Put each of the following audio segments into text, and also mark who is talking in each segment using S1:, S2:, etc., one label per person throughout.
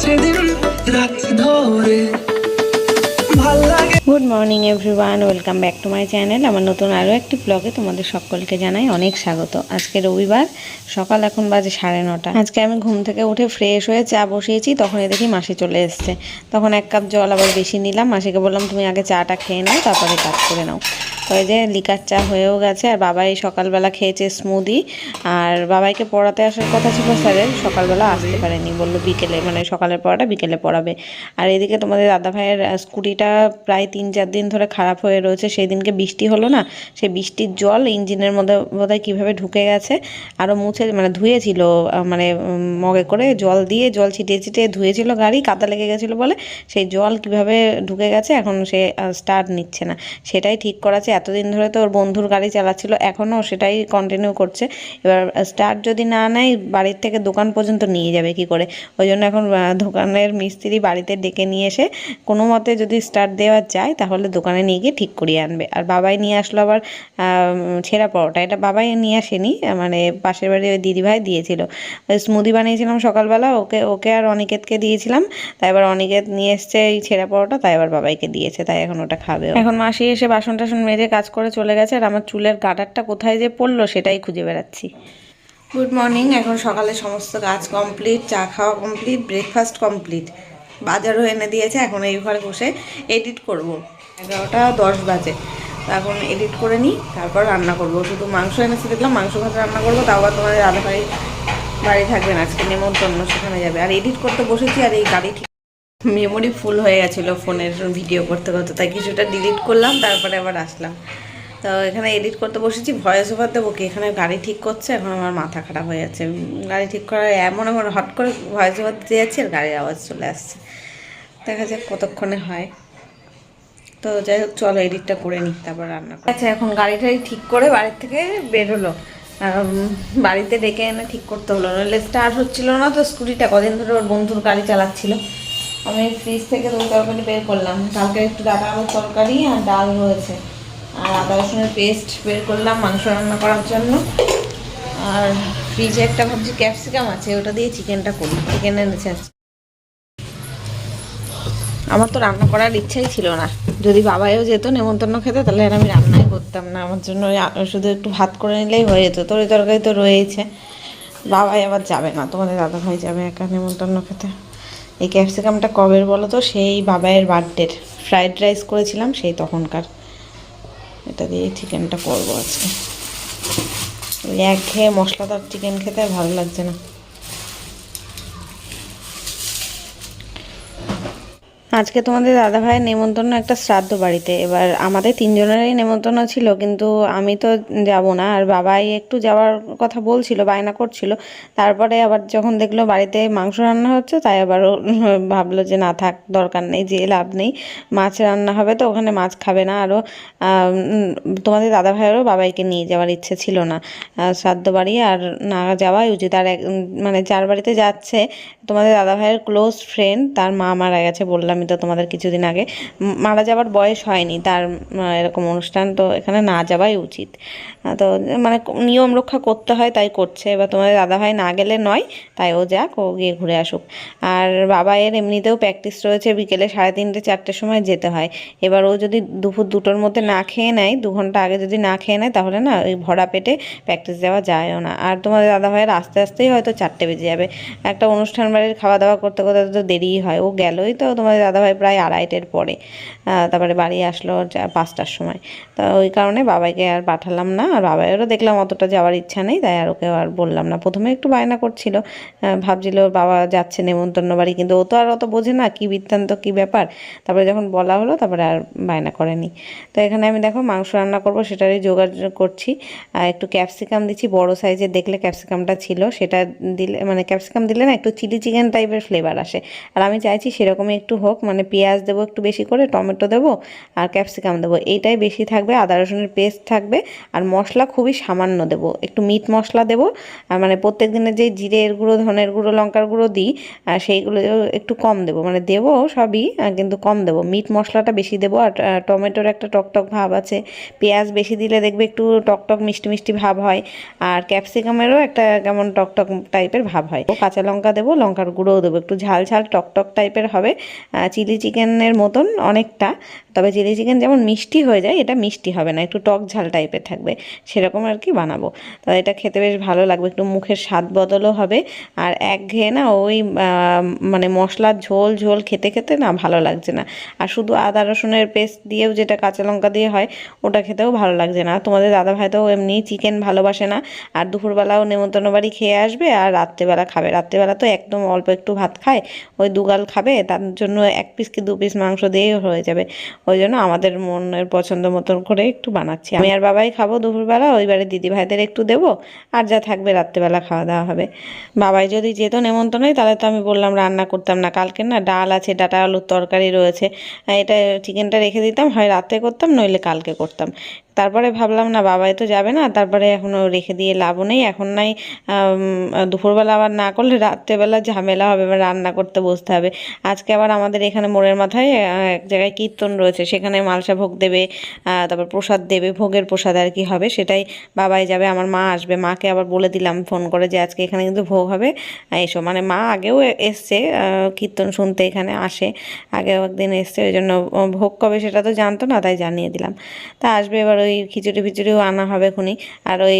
S1: Good morning everyone, welcome back to my channel. আমার নতুন আরও একটি ব্লগে তোমাদের সকলকে জানাই অনেক স্বাগত। আজকে রবিবার, সকাল এখন বাজে 9:30। আজকে আমি ঘুম থেকে উঠে ফ্রেশ হয়ে চা বসিয়েছি, তখনই দেখি মাসি চলে এসছে। তখন 1 কাপ জল আবার বেশি নিলাম। মাসিকে বললাম তুমি আগে চাটা খেয়ে নাও, তারপরে কাজ করে নাও। তো এই যে লিকার চা হয়েও গেছে। আর বাবাই সকালবেলা খেয়েছে স্মুদি। আর বাবাইকে পড়াতে আসার কথা ছিল স্যারের, সকালবেলা আসতে পারেনি, বললো বিকেলে, মানে সকালের পড়াটা বিকেলে পড়াবে। আর এদিকে তোমাদের দাদা ভাইয়ের স্কুটিটা প্রায় 3-4 দিন ধরে খারাপ হয়ে রয়েছে। সেই দিনকে বৃষ্টি হলো না, সেই বৃষ্টির জল ইঞ্জিনের মধ্যে বোধহয় কীভাবে ঢুকে গেছে। আরও মুছে মানে ধুয়েছিল, মানে মগে করে জল দিয়ে জল ছিটিয়ে ছিটিয়ে ধুয়েছিল, গাড়ি কাদা লেগে গেছিলো বলে সেই জল কিভাবে ঢুকে গেছে। এখন সে স্টার্ট নিচ্ছে না, সেটাই ঠিক করাচ্ছে। এতদিন ধরে তো ওর বন্ধুর গাড়ি চালাচ্ছিল, এখনও সেটাই কন্টিনিউ করছে। এবার স্টার্ট যদি না নেয়, বাড়ির থেকে দোকান পর্যন্ত নিয়ে যাবে কি করে। ওই জন্য এখন দোকানের মিস্ত্রি বাড়িতে ডেকে নিয়ে এসে কোনো মতে যদি স্টার্ট দেওয়া যায় তাহলে দোকানে নিয়ে গিয়ে ঠিক করিয়ে আনবে। আর বাবাই নিয়ে আসলো আবার ছেঁড়া পরোটা। এটা বাবাই নিয়ে আসেনি, মানে পাশের বাড়ি ওই দিদিভাই দিয়েছিল। স্মুদি বানিয়েছিলাম সকালবেলা, ওকে আর অনিকেতকে দিয়েছিলাম। তাই এবার অনিকেত নিয়ে এসছে এই ছেঁড়া পরোটা, তাই এবার বাবাইকে দিয়েছে, তাই এখন ওটা খাবে। এখন মাসি এসে বাসন টাসন মেজে কাজ করে চলে গেছে। আর আমার চুলের গার্ডারটা কোথায় যে পড়লো সেটাই খুঁজে বেড়াচ্ছি। Good morning. এখন সকালে সমস্ত কাজ কমপ্লিট, চা খাওয়া কমপ্লিট, ব্রেকফাস্ট কমপ্লিট, বাজারও এনে দিয়েছে। এখন এই ঘরে বসে এডিট করব। 11:10 বাজে। এখন এডিট করে নিই, তারপর রান্না করব। শুধু মাংস এনেছে দেখলাম, মাংস ভাত রান্না করবো। তাও আবার তোমাদের দাদা ভাই বাড়ি থাকবেন আজকে, নেমন্তন্ন, সেখানে যাবে। আর এডিট করতে বসেছি, আর এই গাড়ি ঠিক মেমোরি ফুল হয়ে গেছিলো ফোনের ভিডিও করতে করতে, তাই কিছুটা ডিলিট করলাম, তারপরে আবার আসলাম। তো এখানে এডিট করতে বসেছি, ভয়েস ওভার দেবো কি, এখানে গাড়ি ঠিক করছে। এখন আমার মাথা খারাপ হয়ে যাচ্ছে গাড়ি ঠিক করার, এমন হট করে ভয়েস ওভার দিতে যাচ্ছি আর গাড়ির আওয়াজ চলে আসছে। দেখা যাক কতক্ষণে হয়। তো যাই হোক, চলো এডিটটা করে নিই, তারপর রান্না করি। আচ্ছা, এখন গাড়িটাই ঠিক করে বাড়ির থেকে বের হলো। বাড়িতে ডেকে এনে ঠিক করতে হলো, নাহলে স্টার্ট হচ্ছিল না। তো স্কুটিটা কদিন ধরে ওর বন্ধুর গাড়ি চালাচ্ছিল। আমি ফ্রিজ থেকে 2 তরকারি বের করলাম। কালকে একটু ডাটা আলুর তরকারি আর ডাল রয়েছে। আর আদা রসুনের পেস্ট বের করলাম মাংস রান্না করার জন্য। আর ফ্রিজে একটা ভাবছি ক্যাপসিকাম আছে, ওটা দিয়ে চিকেনটা করি। চিকেন এনেছে। আমার তো রান্না করার ইচ্ছাই ছিল না। যদি বাবাইও যেত নেমন্তন্ন খেতে, তাহলে আর আমি রান্নাই করতাম না। আমার জন্য শুধু একটু ভাত করে নিলেই হয়ে যেত। তরকারি তো রয়েছে। বাবাই আবার যাবে না, তোমাদের দাদা ভাই যাবে একা নেমন্তন্ন খেতে। এই ক্যাপসিকামটা কবের বলো তো, সেই বাবাইয়ের বার্থডের ফ্রাইড রাইস করেছিলাম, সেই তখনকার। এটা দিয়ে চিকেনটা করবো আজকে। ওই একঘেয়ে মশলাদার চিকেন খেতে ভালো লাগছে না। আজকে তোমাদের দাদা ভাইয়ের নেমন্তন্ন একটা শ্রাদ্ধ বাড়িতে। এবার আমাদের 3 জনেরই নেমন্তন্ন ছিল, কিন্তু আমি তো যাব না। আর বাবাই একটু যাওয়ার কথা বলছিল, বায়না করছিল। তারপরে আবার যখন দেখলো বাড়িতে মাংস রান্না হচ্ছে, তাই আবার ভাবলো যে না থাক, দরকার নেই, যে লাভ নেই। মাছ রান্না হবে তো ওখানে মাছ খাবে না। আরও তোমাদের দাদা ভাইয়েরও বাবাইকে নিয়ে যাওয়ার ইচ্ছে ছিল না শ্রাদ্ধ বাড়ি, আর না যাওয়াই উচিত। আর মানে যার বাড়িতে যাচ্ছে তোমাদের দাদা ভাইয়ের ক্লোজ ফ্রেন্ড, তার মা মারা গেছে, বললামই তো তোমাদের কিছুদিন আগে। মারা যাওয়ার বয়স হয়নি তার, এরকম অনুষ্ঠান তো এখানে না যাওয়াই উচিত। তো মানে নিয়ম রক্ষা করতে হয়, তাই করছে। এবার তোমাদের দাদা ভাই না গেলে নয়, তাই ও যাক, ও গিয়ে ঘুরে আসুক। আর বাবাইয়ের এমনিতেও প্র্যাকটিস রয়েছে, বিকেলে 3:30-4টের সময় যেতে হয়। এবার ও যদি দুপুর 2টোর মধ্যে না খেয়ে নেয়, 2 ঘন্টা আগে যদি না খেয়ে নেয়, তাহলে না ওই ভরা পেটে প্র্যাকটিস যাওয়া যায়ও না। আর তোমাদের দাদা ভাইয়ের আস্তে আস্তেই হয়তো 4টে বেজে যাবে। একটা অনুষ্ঠান বাড়ির খাওয়া দাওয়া করতে করতে তো দেরিই হয়। ও গেলোই তো তোমাদের দাদাভাই প্রায় 2:30-এর পরে, তারপরে বাড়ি আসলো 5টার সময়। তো ওই কারণে বাবাইকে আর পাঠালাম না। আর বাবাইয়েরও দেখলাম অতটা যাওয়ার ইচ্ছা নেই, তাই আর ওকে আর বললাম না। প্রথমে একটু বায়না করছিল, ভাবছিল বাবা যাচ্ছে নেমন্তন্ন বাড়ি, কিন্তু ও তো আর অত বোঝে না কী বৃত্তান্ত কী ব্যাপার। তারপরে যখন বলা হলো, তারপরে আর বায়না করেনি। তো এখানে আমি দেখো মাংস রান্না করবো, সেটারই জোগাড় করছি। আর একটু ক্যাপসিকাম দিচ্ছি, বড় সাইজের দেখলে ক্যাপসিকামটা ছিল, সেটা দিলে, মানে ক্যাপসিকাম দিলে না একটু চিলি চিকেন টাইপের ফ্লেভার আসে। আর আমি চাইছি সেরকমই একটু হোক, হোক, মানে পেঁয়াজ দেবো একটু বেশি করে, টমেটো দেবো আর ক্যাপসিকাম দেবো, এইটাই বেশি থাকবে। আদা রসুনের পেস্ট থাকবে আর মশলা খুবই সামান্য দেবো, একটু মিট মশলা দেবো। আর মানে প্রত্যেক দিনের যে জিরের গুঁড়ো, ধনের গুঁড়ো, লঙ্কার গুঁড়ো দিই সেইগুলো একটু কম দেবো, মানে দেবো সবই কিন্তু কম দেবো। মিট মশলাটা বেশি দেবো। আর টমেটোর একটা টকটক ভাব আছে, পেঁয়াজ বেশি দিলে দেখবে একটু টকটক মিষ্টি মিষ্টি ভাব হয়, আর ক্যাপসিকামেরও একটা কেমন টকটক টাইপের ভাব হয়। কাঁচা লঙ্কা দেবো, লঙ্কার গুঁড়োও দেবো, একটু ঝাল ঝাল টকটক টাইপের হবে, চিলি চিকেনের মতন অনেকটা। তবে চিলি চিকেন যেমন মিষ্টি হয়ে যায়, এটা মিষ্টি হবে না, একটু টক ঝাল টাইপের থাকবে, সেরকম আর কি বানাবো। তো এটা খেতে বেশ ভালো লাগবে, একটু মুখের স্বাদ বদলও হবে। আর একঘেয়ে না ওই মানে মশলার ঝোল ঝোল খেতে খেতে না ভালো লাগছে না। আর শুধু আদা রসুনের পেস্ট দিয়েও, যেটা কাঁচা লঙ্কা দিয়ে হয়, ওটা খেতেও ভালো লাগছে না। তোমাদের দাদা ভাই তো এমনি চিকেন ভালোবাসে না, আর দুপুরবেলাও নেমন্তন্ন বাড়ি খেয়ে আসবে আর রাত্রেবেলা খাবে। রাত্রেবেলা তো একদম অল্প একটু ভাত খায়, ওই দুগাল খাবে, তার জন্য 1 পিস কি 2 পিস মাংস দিয়েই হয়ে যাবে। ওই জন্য আমাদের মনের পছন্দ মতন করে একটু বানাচ্ছি। আমি আর বাবাই খাবো দুপুরবেলা, ওইবারে দিদি ভাইদের একটু দেবো, আর যা থাকবে রাত্রেবেলা খাওয়া দাওয়া হবে। বাবাই যদি যেত নেমন্তন্নই, তাহলে তো আমি বললাম রান্না করতাম না। কালকে না ডাল আছে, ডাটা আলুর তরকারি রয়েছে, এটা চিকেনটা রেখে দিতাম, হয় রাতে করতাম নইলে কালকে করতাম। তারপরে ভাবলাম না বাবাই তো যাবে না, তারপরে এখনও রেখে দিয়ে লাভও নেই, এখন নাই দুপুরবেলা আবার না করলে রাত্রেবেলা ঝামেলা হবে, এবার রান্না করতে বসতে হবে। আজকে আবার আমাদের এখানে মোড়ের মাথায় এক জায়গায় কীর্তন রয়েছে, সেখানে মালসা ভোগ দেবে, তারপর প্রসাদ দেবে, ভোগের প্রসাদ আর কি হবে, সেটাই বাবাই যাবে, আমার মা আসবে। মাকে আবার বলে দিলাম ফোন করে যে আজকে এখানে কিন্তু ভোগ হবে, এসো। মানে মা আগেও এসছে কীর্তন শুনতে, এখানে আসে, আগেও একদিন এসছে, ওই জন্য ভোগ কবে সেটা তো জানতো না, তাই জানিয়ে দিলাম। তা আসবে এবার, ওই খিচুড়ি ফিচুড়িও আনা হবে খুনি। আর ওই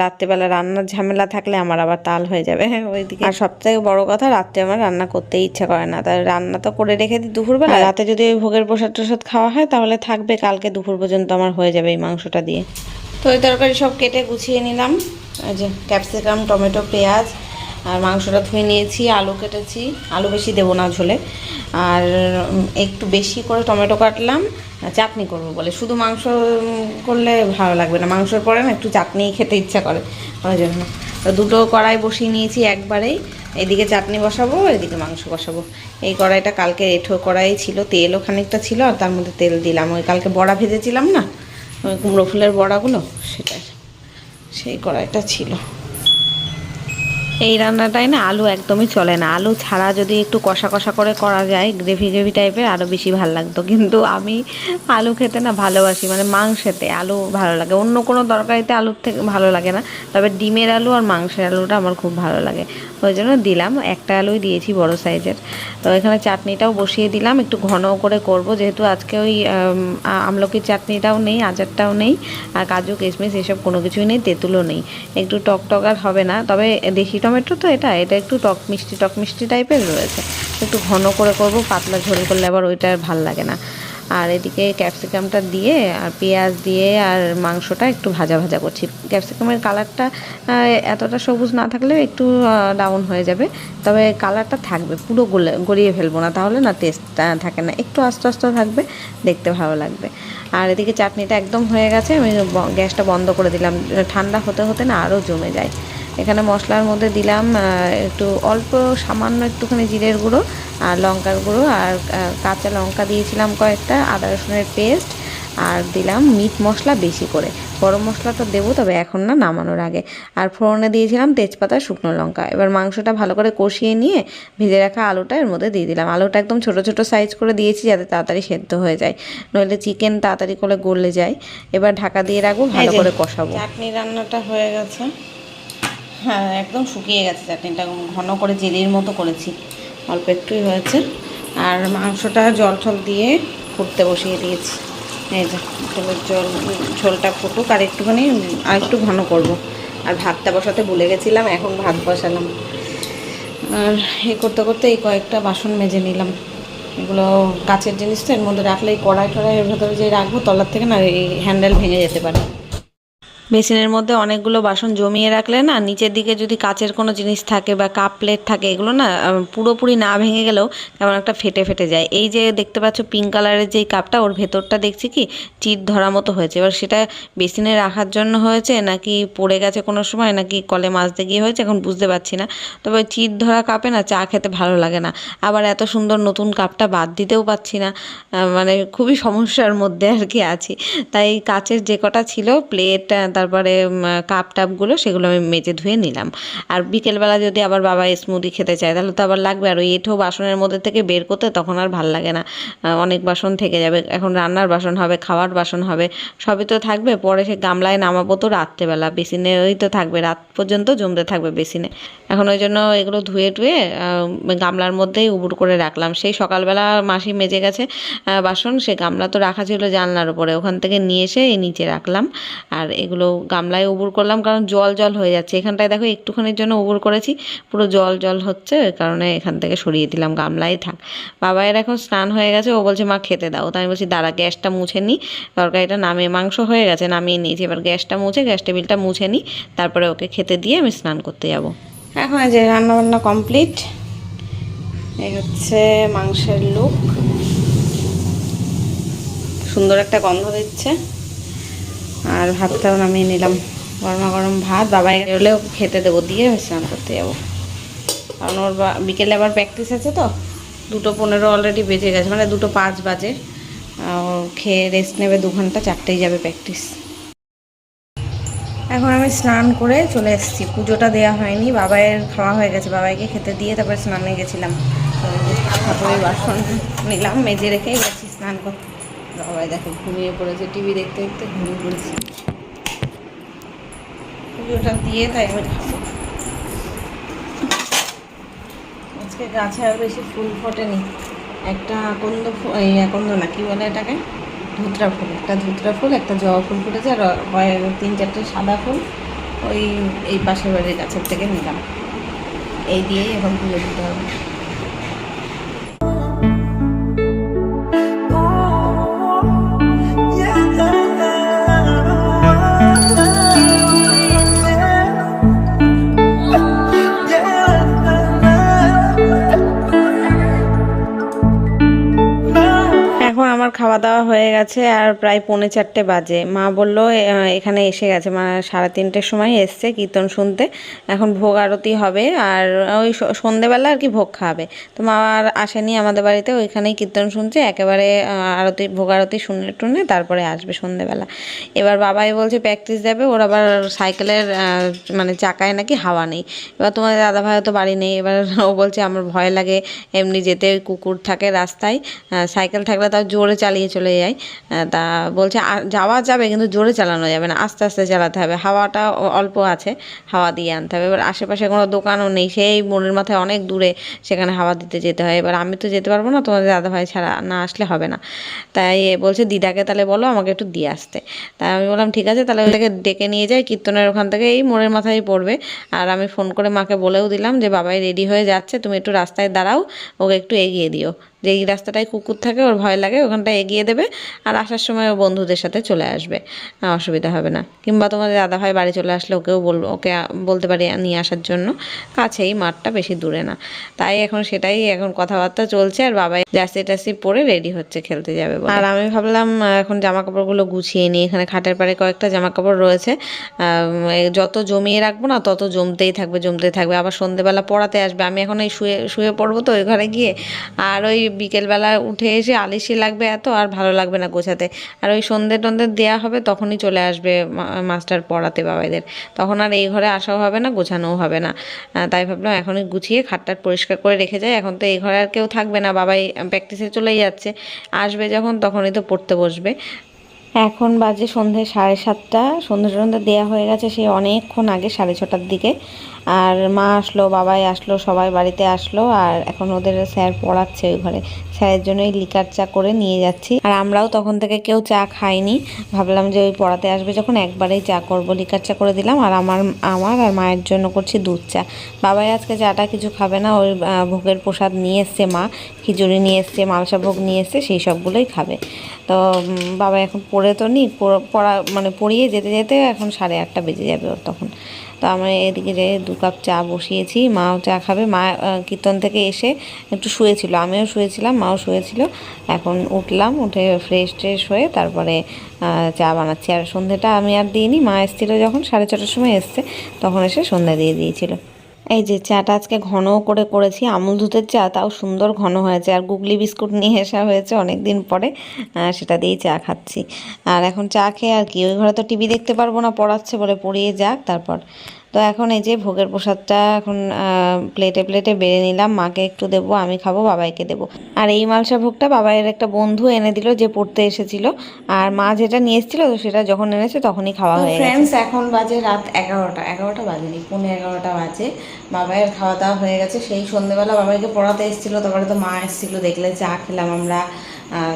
S1: রাত্রেবেলা রান্নার ঝামেলা থাকলে আমার আবার তাল হয়ে যাবে ওইদিকে। আর সবথেকে বড় কথা, রাত্রে আমার রান্না করতেই ইচ্ছা করে না, তাই রান্না তো করে রেখে দিই দুপুরবেলা, রাতে যদি ওই ভোগের প্রসাদ টসাদ খাওয়া হয় তাহলে থাকবে, কালকে দুপুর পর্যন্ত আমার হয়ে যাবে এই মাংসটা দিয়ে। তো ওই তরকারি সব কেটে গুছিয়ে নিলাম, এই যে ক্যাপসিকাম, টমেটো, পেঁয়াজ, আর মাংসটা ধুয়ে নিয়েছি, আলু কেটেছি, আলু বেশি দেবো না ঝোলে, আর একটু বেশি করে টমেটো কাটলাম, চাটনি করবো বলে। শুধু মাংস করলে ভালো লাগবে না, মাংসর পরে না একটু চাটনি খেতে ইচ্ছা করে, ওই জন্য। তো দুটো কড়াই বসিয়ে নিয়েছি একবারেই, এদিকে চাটনি বসাবো, এদিকে মাংস বসাবো। এই কড়াইটা কালকে এঁঠো কড়াই ছিল, তেলও খানিকটা ছিল, আর তার মধ্যে তেল দিলাম, ওই কালকে বড়া ভেজেছিলাম না, ওই কুমড়ো ফুলের বড়াগুলো, সেটাই, সেই কড়াইটা ছিল। এই রান্নাটায় না আলু একদমই চলে না, আলু ছাড়া যদি একটু কষা কষা করে করা যায়, গ্রেভি গ্রেভি টাইপের, আরও বেশি ভালো লাগতো। কিন্তু আমি আলু খেতে না ভালোবাসি, মানে মাংসেতে আলু ভালো লাগে, অন্য কোনো তরকারিতে আলুর থেকে ভালো লাগে না, তবে ডিমের আলু আর মাংসের আলুটা আমার খুব ভালো লাগে, ওই জন্য দিলাম। একটা আলুই দিয়েছি বড় সাইজের। তো এখানে চাটনিটাও বসিয়ে দিলাম, একটু ঘন করে করব, যেহেতু আজকে ওই আমলকির চাটনিটাও নেই, আচারটাও নেই, আর কাজু কিশমিশ এসব কোনো কিছুই নেই, তেঁতুলও নেই, একটু টক টক আর হবে না। তবে দেশি টমেটো তো, এটা একটু টক মিষ্টি টাইপের রয়েছে, একটু ঘন করে করব, পাতলা ঝোল করলে আবার ওইটা আর ভাল লাগে না। আর এদিকে ক্যাপসিকামটা দিয়ে আর পেঁয়াজ দিয়ে আর মাংসটা একটু ভাজা ভাজা করছি। ক্যাপসিকামের কালারটা এতটা সবুজ না থাকলেও একটু ডাউন হয়ে যাবে, তবে কালারটা থাকবে, পুরো গলিয়ে ফেলবো না, তাহলে না টেস্ট থাকে না, একটু আস্তে আস্তে থাকবে, দেখতে ভালো লাগবে। আর এদিকে চাটনিটা একদম হয়ে গেছে, আমি গ্যাসটা বন্ধ করে দিলাম, ঠান্ডা হতে হতে না আরও জমে যায়। এখানে মশলার মধ্যে দিলাম একটু অল্প সামান্য একটুখানি জিরের গুঁড়ো আর লঙ্কার গুঁড়ো, আর কাঁচা লঙ্কা দিয়েছিলাম কয়েকটা, আদা রসুনের পেস্ট, আর দিলাম মিট মশলা বেশি করে। গরম মশলাটা দেবো, তবে এখন না, নামানোর আগে। আর ফোড়নে দিয়েছিলাম তেজপাতা, শুকনো লঙ্কা। এবার মাংসটা ভালো করে কষিয়ে নিয়ে ভেজে রাখা আলুটা এর মধ্যে দিয়ে দিলাম। আলুটা একদম ছোটো ছোটো সাইজ করে দিয়েছি, যাতে তাড়াতাড়ি সেদ্ধ হয়ে যায়, নইলে চিকেন তাড়াতাড়ি করে গলে যায়। এবার ঢাকা দিয়ে রাখবো, ভালো করে কষাবো। চাটনি রান্নাটা হয়ে গেছে, হ্যাঁ একদম শুকিয়ে গেছে চাটনিটা, ঘন করে জেলির মতো করেছি, অল্প একটুই হয়েছে। আর মাংসটা জল দিয়ে ফুটতে বসিয়ে দিয়েছি, এই যে ঝোলটা ফুটুক, আর একটুখানি আর একটু ঘন করব। আর ভাতটা বসাতে ভুলে গেছিলাম, এখন ভাত বসালাম। আর করতে করতে এই কয়েকটা বাসন মেজে নিলাম, এগুলো কাচের জিনিস তো, এর মধ্যে রাখলে এই কড়াই টড়াই এর ভেতরে যে রাখবো, তলার থেকে না এই হ্যান্ডেল ভেঙে যেতে পারে। বেসিনের মধ্যে অনেকগুলো বাসন জমিয়ে রাখলে না, নিচের দিকে যদি কাচের কোনো জিনিস থাকে বা কাপ প্লেট থাকে, এগুলো না পুরোপুরি না ভেঙে গেলেও কেমন একটা ফেটে ফেটে যায়। এই যে দেখতে পাচ্ছ পিঙ্ক কালারের যেই কাপটা, ওর ভেতরটা দেখছি কি চিট ধরা মতো হয়েছে। এবার সেটা বেসিনে রাখার জন্য হয়েছে নাকি পড়ে গেছে কোনো সময়, নাকি কলে মাজতে গিয়ে হয়েছে, এখন বুঝতে পারছি না। তবে চিট ধরা কাপে না চা খেতে ভালো লাগে না। আবার এত সুন্দর নতুন কাপটা বাদ দিতেও পারছি না, মানে খুবই সমস্যার মধ্যে আর কি আছি। তাই কাচের যে কটা ছিল প্লেট, তারপরে কাপ টাপগুলো, সেগুলো আমি মেজে ধুয়ে নিলাম। আর বিকেলবেলা যদি আবার বাবা স্মুদি খেতে চায় তাহলে তো আবার লাগবে। আর ওই এঁঠো বাসনের মধ্যে থেকে বের করতে তখন আর ভাল লাগে না, অনেক বাসন থেকে যাবে। এখন রান্নার বাসন হবে, খাওয়ার বাসন হবে, সবই তো থাকবে। পরে সে গামলায় নামাবো তো রাত্রেবেলা, বেসিনে ওই তো থাকবে, রাত পর্যন্ত জমতে থাকবে বেসিনে। এখন ওই জন্য এগুলো ধুয়ে টুয়ে গামলার মধ্যেই উবুর করে রাখলাম। সেই সকালবেলা মাসি মেজে গেছে বাসন, সে গামলা তো রাখা ছিল জানলার উপরে, ওখান থেকে নিয়ে এসে এই নিচে রাখলাম। আর এগুলো গামলায় উবুর করলাম, কারণ জল জল হয়ে যাচ্ছে। এখানটায় দেখো একটুখানির জন্য উবুর করেছি, পুরো জল জল হচ্ছে, ওই কারণে এখান থেকে সরিয়ে দিলাম, গামলায় থাক। বাবাইয়ের এখন স্নান হয়ে গেছে, ও বলছে মা খেতে দাও। তাই আমি বলছি দাঁড়া, গ্যাসটা মুছে নিই, তরকারিটা নামিয়ে, মাংস হয়ে গেছে নামিয়ে নিয়েছি, এবার গ্যাসটা মুছে গ্যাস টেবিলটা মুছে নিই, তারপরে ওকে খেতে দিয়ে আমি স্নান করতে যাব। এখন যে রান্নাবান্না কমপ্লিট, এই হচ্ছে মাংসের লুক, সুন্দর একটা গন্ধ দিচ্ছে। আর ভাতটাও নামিয়ে নিলাম, গরমা গরম ভাত। বাবাই এলেও খেতে দেবো, দিয়ে স্নান করতে যাবো, কারণ ওর বিকেলে আবার প্র্যাকটিস আছে তো। 2:15 অলরেডি বেজে গেছে, মানে 2:05 বাজে। ওর খেয়ে রেস্ট নেবে 2 ঘন্টা, 4টেই যাবে প্র্যাকটিস। এখন আমি স্নান করে চলে এসেছি, পুজোটা দেওয়া হয়নি, বাবাইয়ের খাওয়া হয়ে গেছে, বাবাইকে খেতে দিয়ে তারপরে স্নানে গেছিলাম। ঠাকুরের বাসন নিলাম, মেজে রেখেই গেছি স্নান করতে। বাবাই দেখো ঘুমিয়ে পড়েছে, টিভি দেখতে দেখতে ঘুমিয়ে পড়েছি। পুজোটা দিয়ে তাই আমি খাবো। আজকে গাছে আর বেশি ফুল ফোটেনি, একটা আকন্দ ফুল, এই আকন্দ না কি বলে এটাকে, ধুতরা ফুল, একটা ধুতরা ফুল, একটা জবা ফুল ফুটেছে, আর 3-4টে সাদা ফুল ওই এই পাশের বাড়ির গাছের থেকে নিলাম। এই দিয়েই এখন পুজো দিতে হবে। আমার খাওয়া দাওয়া হয়ে গেছে, আর প্রায় 3:45 বাজে। মা বললো এখানে এসে গেছে, মা 3:30-র সময় এসছে কীর্তন শুনতে। এখন ভোগ আরতি হবে, আর ওই সন্ধেবেলা আর কি ভোগ খাওয়াবে। তো মা আর আসেনি আমাদের বাড়িতে, ওইখানেই কীর্তন শুনছে, একেবারে আরতি ভোগ আরতি শুনে টুনে তারপরে আসবে সন্ধেবেলা। এবার বাবাই বলছে প্র্যাকটিস যাবে, ওর আবার সাইকেলের মানে চাকায় নাকি হাওয়া নেই। এবার তোমাদের দাদাভাইও তো বাড়ি নেই, এবার ও বলছে আমার ভয় লাগে এমনি যেতে, ওই কুকুর থাকে রাস্তায়, সাইকেল থাকলে তাও জোরে চালিয়ে চলে যায়। তা বলছে যাওয়া যাবে কিন্তু জোরে চালানো যাবে না, আস্তে আস্তে চালাতে হবে, হাওয়াটা অল্প আছে, হাওয়া দিয়ে আনতে হবে। এবার আশেপাশে কোনো দোকানও নেই, সেই মোড়ের মাথায় অনেক দূরে, সেখানে হাওয়া দিতে যেতে হয়। এবার আমি তো যেতে পারবো না, তোমাদের দাদাভাই ছাড়া না আসলে হবে না। তাই বলছে দিদাকে তাহলে বলো আমাকে একটু দিয়ে আসতে। তাই আমি বললাম ঠিক আছে, তাহলে ওইটাকে ডেকে নিয়ে যাই, কীর্তনের ওখান থেকে এই মোড়ের মাথায় পড়বে। আর আমি ফোন করে মাকে বলেও দিলাম যে বাবাই রেডি হয়ে যাচ্ছে, তুমি একটু রাস্তায় দাঁড়াও, ওকে একটু এগিয়ে দিও, যে এই রাস্তাটায় কুকুর থাকে, ওর ভয় লাগে, ওখানটা এগিয়ে দেবে, আর আসার সময় ও বন্ধুদের সাথে চলে আসবে, অসুবিধা হবে না। কিংবা তোমাদের দাদাভাই বাড়ি চলে আসলে ওকেও বলবো, ওকে বলতে পারি নিয়ে আসার জন্য, কাছেই মাঠটা, বেশি দূরে না। তাই এখন সেটাই এখন কথাবার্তা চলছে, আর বাবাই জার্সি টার্সি পরে রেডি হচ্ছে খেলতে যাবে বলে। আর আমি ভাবলাম এখন জামা কাপড়গুলো গুছিয়ে নিই, এখানে খাটের পাড়ে কয়েকটা জামা কাপড় রয়েছে, যত জমিয়ে রাখবো না তত জমতেই থাকবে জমতেই থাকবে, আবার সন্ধেবেলা পড়াতে আসবে। আমি এখন এই শুয়ে শুয়ে পড়বো তো ওই ঘরে গিয়ে, আর ওই বিকেলবেলা উঠে এসে আলিশি লাগবে এত, আর ভালো লাগবে না গোছাতে। আর ওই সন্ধে টন্ধে দেওয়া হবে, তখনই চলে আসবে মাস্টার পড়াতে বাবাইদের, তখন আর এই ঘরে আসাও হবে না, গোছানোও হবে না। তাই ভাবলাম এখনই গুছিয়ে খাটটাট পরিষ্কার করে রেখে যায়। এখন তো এই ঘরে আর কেউ থাকবে না, বাবাই প্র্যাকটিসে চলেই যাচ্ছে, আসবে যখন তখনই তো পড়তে বসবে। এখন বাজে সন্ধে 7:30, সন্ধে দেওয়া হয়ে গেছে সেই অনেকক্ষণ আগে, 6:30টার দিকে। আর মা আসলো, বাবাই আসলো, সবাই বাড়িতে আসলো। আর এখন ওদের স্যার পড়াচ্ছে ওই ঘরে, স্যারের জন্যই লিকার চা করে নিয়ে যাচ্ছি। আর আমরাও তখন থেকে কেউ চা খাইনি, ভাবলাম যে ওই পড়াতে আসবে যখন একবারেই চা করব, লিকার চা করে দিলাম। আর আমার আর মায়ের জন্য করছি দুধ চা। বাবাই আজকে চাটা কিছু খাবে না, ওই ভোগের প্রসাদ নিয়ে এসছে মা, খিচুড়ি নিয়ে এসছে, মালসা ভোগ নিয়ে এসছে, সেই সবগুলোই খাবে। তো বাবা এখন পড়ে তো নি, পড়া মানে পড়িয়ে যেতে যেতে এখন 8:30 বেজে যাবে ওর তখন। তো আমি এদিকে যে 2 কাপ চা বসিয়েছি, মাও চা খাবে। মা কীর্তন থেকে এসে একটু শুয়েছিল, আমিও শুয়েছিলাম, মাও শুয়েছিল। এখন উঠলাম, উঠে ফ্রেশ ট্রেশ হয়ে তারপরে চা বানাচ্ছি। আর সন্ধ্যেটা আমি আর দিইনি, মা এসেছিলো যখন 6:30টার সময় এসছে, তখন এসে সন্ধ্যা দিয়ে দিয়েছিল। এই যে চাটা আজকে ঘনও করে করেছি, আমুল দুধের চা, তাও সুন্দর ঘন হয়েছে। আর গুগলি বিস্কুট নিয়ে আসা হয়েছে অনেক দিন পরে, সেটা দিয়েই চা খাচ্ছি। আর এখন চা খেয়ে আর কি, ওই ঘরে তো টিভি দেখতে পারবো না, পড়াচ্ছে বলে, পড়িয়ে যাক তারপর। তো এখন এই যে ভোগের প্রসাদটা এখন প্লেটে প্লেটে বেড়ে নিলাম, মাকে একটু দেবো, আমি খাবো, বাবাইকে দেবো। আর এই মালসা ভোগটা বাবাইয়ের একটা বন্ধু এনে দিল, যে পড়তে এসেছিল। আর মা যেটা নিয়ে এসেছিল সেটা যখন এনেছে তখনই খাওয়া হয়ে গেছে। ফ্রেন্ডস, এখন বাজে রাত 11টা বাজেনি, 11:15 বাজে। বাবাইয়ের খাওয়া দাওয়া হয়ে গেছে। সেই সন্ধ্যেবেলা বাবাইকে পড়াতে এসেছিলো, তারপরে তো মা এসেছিলো, দেখলে চা খেলাম আমরা।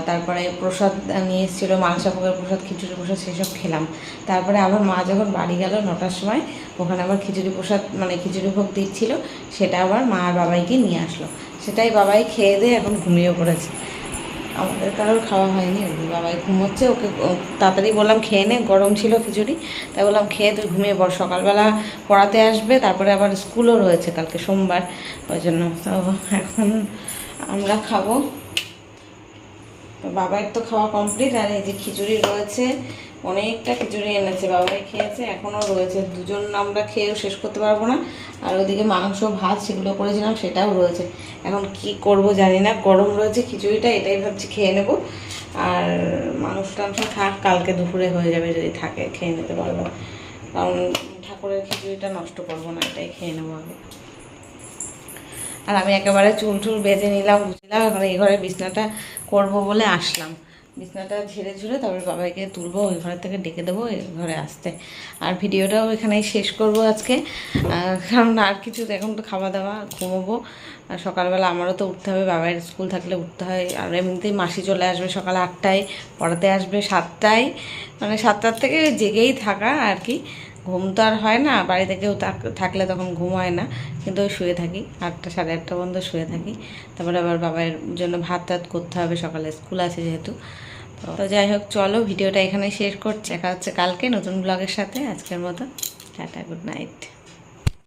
S1: তারপরে প্রসাদ নিয়ে এসেছিলো, মালসা ভোগের প্রসাদ, খিচুড়ি প্রসাদ, সেসব খেলাম। তারপরে আবার মা যখন বাড়ি গেল 9টার সময়, ওখানে আবার খিচুড়ি প্রসাদ মানে খিচুড়ি ভোগ দিচ্ছিল, সেটা আবার মা আর বাবাইকে নিয়ে আসলো। সেটাই বাবাই খেয়ে দিয়ে এখন ঘুমিয়ে পড়েছে। আমাদের কারোর খাওয়া হয়নি, বাবাই ঘুমোচ্ছে। ওকে তাড়াতাড়ি বললাম খেয়ে নে, গরম ছিল খিচুড়ি, তাই বললাম খেয়ে তুই ঘুমিয়ে পড়, সকালবেলা পড়াতে আসবে, তারপরে আবার স্কুলও রয়েছে কালকে সোমবার, ওই জন্য। তো এখন আমরা খাবো। বাবার তো খাওয়া কমপ্লিট। আর এই যে খিচুড়ি রয়েছে, অনেকটা খিচুড়ি এনেছে, বাবাই খেয়েছে, এখনও রয়েছে। দুজন আমরা খেয়েও শেষ করতে পারবো না। আর ওদিকে মাংস ভাত সেগুলো করেছিলাম, সেটাও রয়েছে। এখন কি করব জানি না, গরম রয়েছে খিচুড়িটা, এটাই ভাবছি খেয়ে নেব। আর মাংস টাংস থাক, কালকে দুপুরে হয়ে যাবে, যদি থাকে খেয়ে নিতে পারবো। কারণ ঠাকুরের খিচুড়িটা নষ্ট করবো না, এটাই খেয়ে নেবো আগে। আর আমি একেবারে চুল টুল বেঁধে নিলাম, বুঝলাম। এখন এই ঘরে বিছনাটা করবো বলে আসলাম, বিছনাটা ঝেড়ে ঝুড়ে তারপরে বাবাইকে তুলবো, ওই ঘরের থেকে ডেকে দেবো এই ঘরে আসতে। আর ভিডিওটাও এখানেই শেষ করব আজকে, কারণ আর কিছু এখন তো খাওয়া দাওয়া, ঘুমোবো। আর সকালবেলা আমারও তো উঠতে হবে, বাবার স্কুল থাকলে উঠতে হয়। আর এমনিতেই মাসি চলে আসবে সকাল 8টায়, পড়াতে আসবে 7টায়, মানে 7টার থেকে জেগেই থাকা আর কি। ঘুম তো আর হয় না, বাড়িতে কেউ থাকলে তখন ঘুম হয় না, কিন্তু ওই শুয়ে থাকি 8টা 8:30 পর্যন্ত শুয়ে থাকি। তারপরে আবার বাবার জন্য ভাত টাত করতে হবে, সকালে স্কুল আছে যেহেতু। তো যাই হোক, চলো ভিডিওটা এখানে শেষ করছি, দেখা হচ্ছে কালকে নতুন ব্লগের সাথে। আজকের মতো টাটা, গুড নাইট।